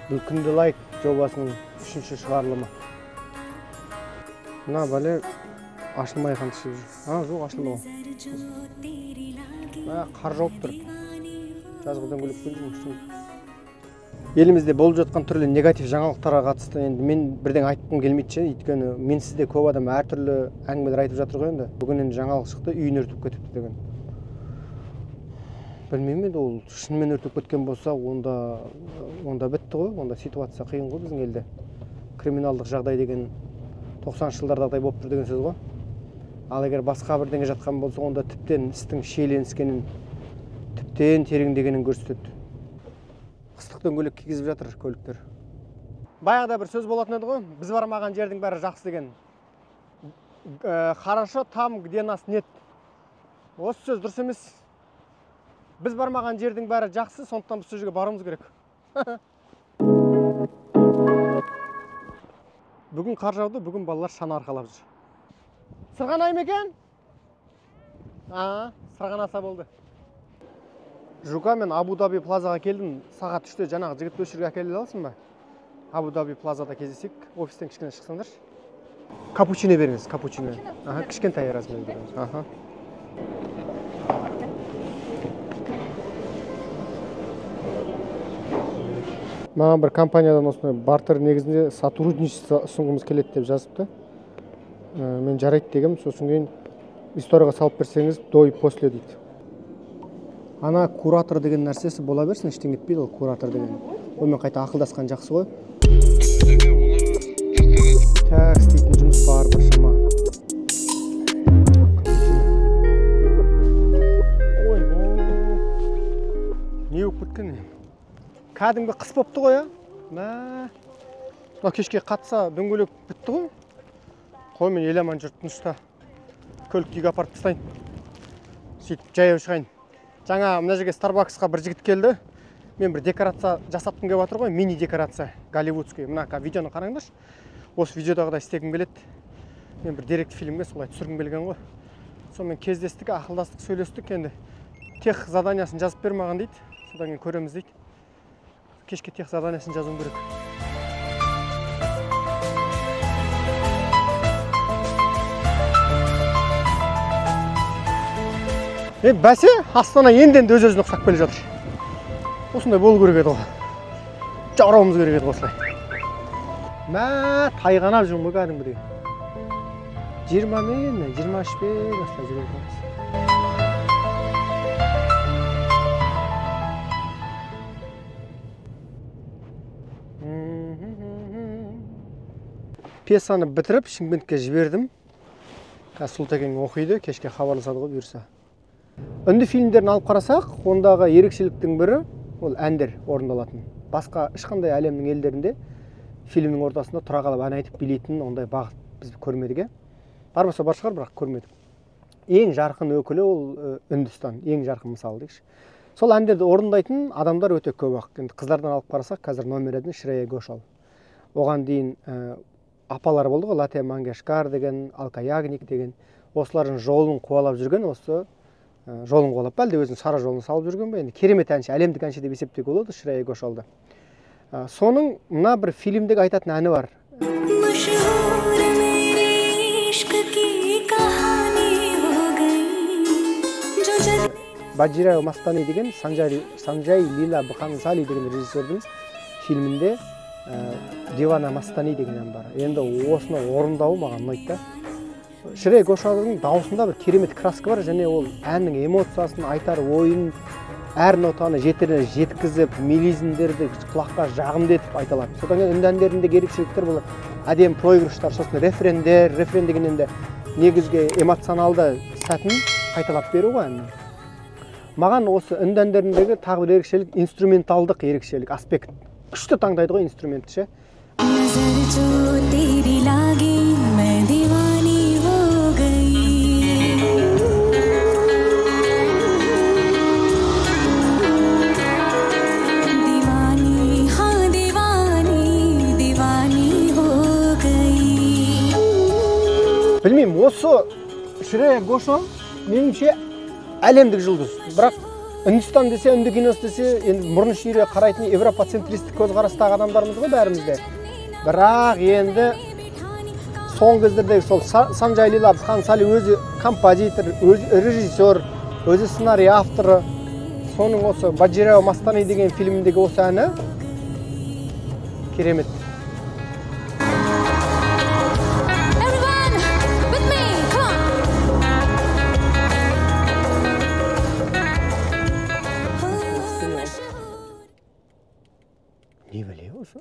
Бүлкінді лайк жобасының 3-ші шығарылымы. Мына бәле ашылмай қан түсіп жүр. Жоқ, ашылмау. Қар жауып тұр. Жазғыдан көліп келдім. Елімізде болып жатқан түрлі негатив жаңалықтарға қатысты енді мен бірден айтқым келмейді, өйткені мен сізде көп адам әртүрлі әңгімелер айтып жатыр ғой енді. Бүгін енді жаңалық шықты, үйін өртеп кетіпті деген. Білмеймін енді, ол шынымен өртеп кеткен болса, онда бітті ғой, онда ситуация қиын ғой біздің елде. Криминалдық жағдай деген 90 жылдардағыдай болып тұр деген сөз ғой. Ал егер басқа бірдеңе жатқан болса, онда тіптен істің шиеленіскенін, тіптен тереңдегенін көрсетеді. Қыстықтан көлік кигізіп жатыр көліктер. Баяғыда бір сөз болатын еді ғой, біз бармаған жердің бәрі жақсы деген. Хорошо там, где нас нет. Осы сөз дұрыс емес. Біз бармаған жердің бәрі жақсы, сондықтан біз сөзге баруымыз керек. Бүгін қар жауды, бүгін балалар шана арқалап жүр. Сырғанай ма екен? Сырғанаса болды. Жука мен Абу-Даби плазаға келдім. Сағат 3-те жаңағы жігіт өшірге әкеле аласың ба? Абу-Даби плазада кездесек, офистен кішкене шықсаңдар. Капучино беріңіз, капучино. Кішкентай размер беріңіз. Маған бір компаниядан осындай бартер негізінде сотрудничество ұсынғымыз келеді деп жазыпты. Мен жарайды дегем, сосын кейін историяға салып берсеңіз, до и после дейді. Ана куратор деген нәрсесі бола берсін, іштен кетпейді ол куратор деген. Онымен қайта ақылдасқан жақсы ғой. Так, істейтін жұмыс бар біршама. Не болып кеткен? Кәдімгі қыс бопты ғой, Мына кешке қатса дөңгелек бітті ғой. Қой мен еламан жұрттың ұшта. Көлік күйге апарып тастайын. Сөйтіп жаяу шығайын. Жаңа мына жерге Starbucksқа бір жігіт келді. Мен бір декорация жасатқым келіп жатыр ғой, мини декорация, голливудский. Мына видеоны қараңдаршы. Осы видеодағыдай істегім келеді. Мен бір деректі фильмге солай түсіргім келген ғой. Сонымен кездестік, ақылдастық, сөйлестік. Енді тех заданиясын жазып бер маған дейді. Содан кейін көреміз дейді. Кешке тех заданиясын жазуым керек. Бәсе, Астана енді өз-өзіне ұқсап келе жатыр. Осындай болу керек еді ғой. Жарауымыз керек еді осылай. Тайғанап жүрмін ғой кәдімгідей. 20 мен, 23 пен осылай жүріп жатырмыз. Пьесаны бітіріп, Шымкентке жібердім. Сұлтекең оқиды, кешке хабарласады ғой бұйырса. Үнді фильмдерін алып қарасақ, ондағы ерекшеліктің бірі ол әндер орындалатын. Басқа ешқандай әлемнің елдерінде фильмнің ортасында тұра қалып ән айтып билейтін ондай бағыт біз көрмедік. Бар болса бар шығар, бірақ көрмедік. Ең жарқын өкілі ол Үндістан, ең жарқын мысалы дейікші. Сол әндерді орындайтын адамдар өте көп ақ. Енді қыздардан алып қарасақ, қазір номер 1 Шрея Гошал. Оған дейін апалар болды ғой, Лате Мангешкар деген, Алка Ягник деген. Осылардың жолын қуалап жүрген, осы жолын қуалап әлде өзінің сара жолын салып жүрген бе? Енді керемет әнші, әлемдік әнші деп есептеуге болады Шрея Гошалды. Соның мына бір фильмдегі айтатын әні бар. Баджира Мастани деген Санджай Лила Бхансали деген режиссердің фильмінде Дивана Мастани деген ән бар. Енді осыны орындауы маған ұнайды. Шрея Гошалдың дауысында бір керемет краска бар, және ол әннің эмоциясын, айтар ойын, әр нотаны жетеріне жеткізіп, мелизмдерді құлаққа жағымды етіп айта алады. Содан кейін үнді әндеріндегі ерекшеліктер бұл әдемі проигрыштар, сосын рефрен деген енді негізгі эмоционалды сәтін қайталап беру ғой әннің. Маған осы үнді әндеріндегі тағы бір ерекшелік инструменталдық ерекшелік аспект. Күшті таңдайды ғой инструментті ше. Білмеймін, осы Шрея Гошал меніңше әлемдік жұлдыз. Бірақ Үндістан десе, үнді киносы десе, енді мұрын шүйре қарайтын европацентристік көзқарастағы адамдарымыз ғой бәрімізде. Бірақ енді соңғы кездердегі сол Санжай Лила Бхансали өзі композитор, өзі режиссер, өзі сценарий авторы. Соның осы Баджирао Мастани деген фильмдегі осы әні керемет. Не біле осы?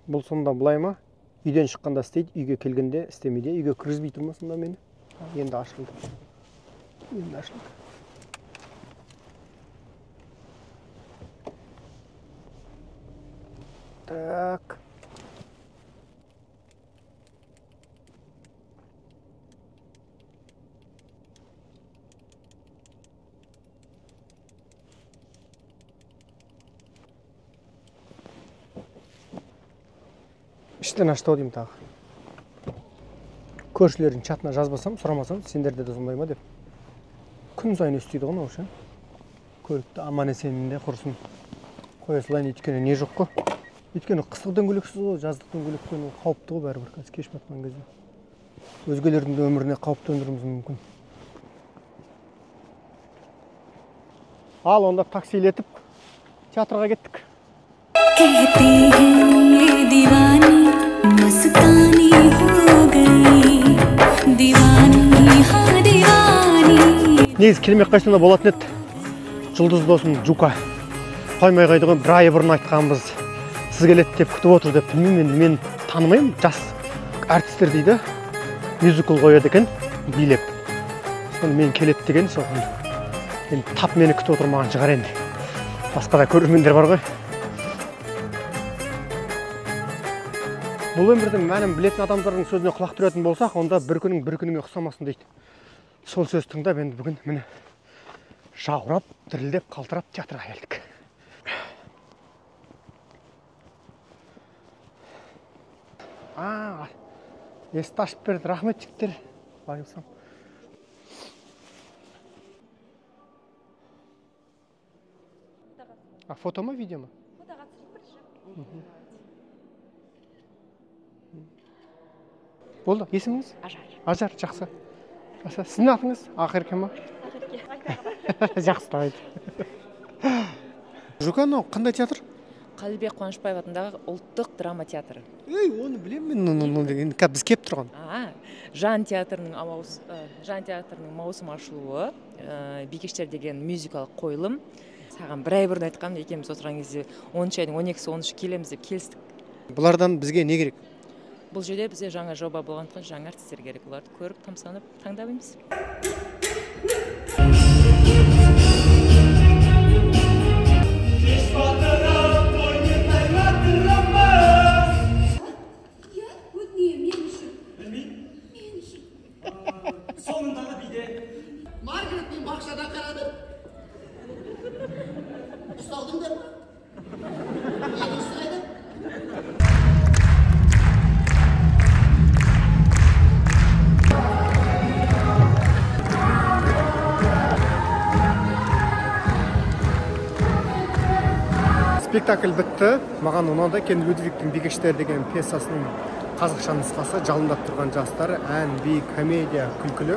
Бұл сонда бұлай ма? Үйден шыққанда істейді, үйге келгенде істемейді, үйге кіргізбей тұрма сонда мені. Енді ашылды. Енді ашылды. Так. Іштен ашты деймін тағы. Көршілердің чатына жазбасам, сұрамасам, сендерде де сондай ма деп. Күн сайын өстейді ғой осы. Көлікті аман есенінде құрсын. Қоя салайын, өйткені не жоқ қой. Өйткені қыстық дөңгелексіз ғой, жаздық дөңгелекпен қауіпті ғой бәрібір. Қазір кеш батқан кезде. Өзгелердің де өміріне қауіп төндіруіміз мүмкін. Ал онда таксилетіп театрға кеттік. Негіз келмек қайсында болатын еді. Жұлдыз досым Жука. Қоймай қайды ғой, бір ай бұрын айтқанбыз. Сіз келеді деп күтіп отыр деп. Білмеймін, мен танымаймын. Жас әртістер дейді. Мюзикл қояды екен, билеп. Соны мен келеді деген соған. Енді тап мені күтіп отыр, маған шығар енді. Басқа да көрермендер бар ғой. Бұл өмірдің мәнін білетін адамдардың сөзіне құлақ түретін болсақ, онда бір күнің бір күніңе ұқсамасын дейді. Сол сөз тыңдап, енді бүгін міне жаурап, дірілдеп, қалтырап театрға келдік. Есті ашып берді, рахмет жігіттер. Байылсам. Фото ма, видео ма? Фотоға түсіріп бірші. Болды, есіміңіз? Ажар. Ажар, жақсы. Сіздің атыңыз? Ақерке ма? Ақерке. Жақсы, тағайды. Жука, қандай театр? Қалибек Қуанышбаев атындағы ұлттық драма театры. Оны білемін мен, деген біз кеп тұрған. Жан театрының маусым ашылуы, Бикештер деген мюзикалық қойылым. Саған бір ай бұрын айтқам, екеуміз отырған кезде 10 айдың 12-13 келеміз деп келістік. Бұлардан бізге не керек? Бұл жерде бізде жаңа жоба болғандықтан жаңа әртістер керек. Оларды көріп, тамсанып, таңдаймыз. Sonunda bir de Margaret'in bakşada karadı. Üstadım da mı? Yeni üstaydı. Спектакль бітті. Маған ұнады екен Людвигтің Бикештер деген пьесасының қазақша нұсқасы, жалындап тұрған жастар, ән, би, комедия, күлкілі.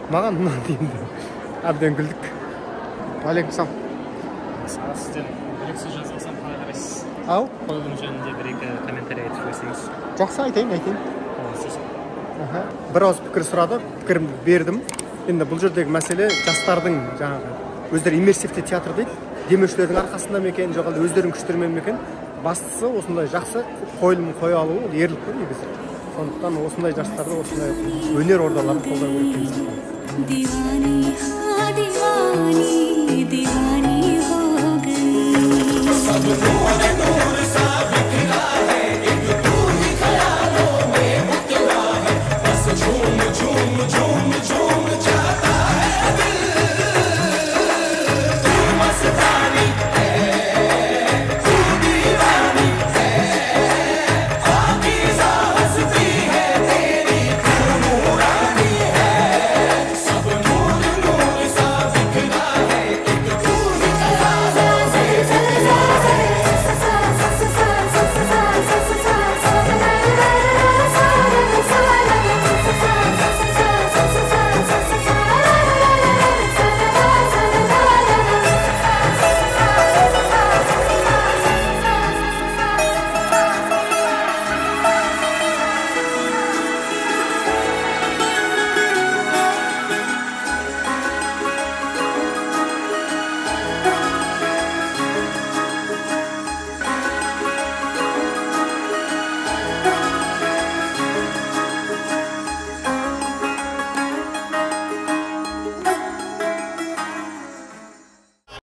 Маған ұнады енді. Әбден күлдік. Алейкум салам. Сізден бүліксіз жазбасам қалай қарайсыз? Ау? Қойылым жөнінде бір-екі комментарий айтып жіберсеңіз. Жақсы, айтайын. Сіз. Бір ауыз пікір сұрады, пікірімді бердім. Енді бұл жердегі мәселе жастардың жаңағы өздері иммерсивті театр дейді. Демеушілердің арқасында мекен, жоқ әлде өздерінің күштерімен мекен. Бастысы осындай жақсы қойылым қоя алу, ерлік қой негізі. Сондықтан осындай жастарды, осындай өнер ордаларын қолдау керек.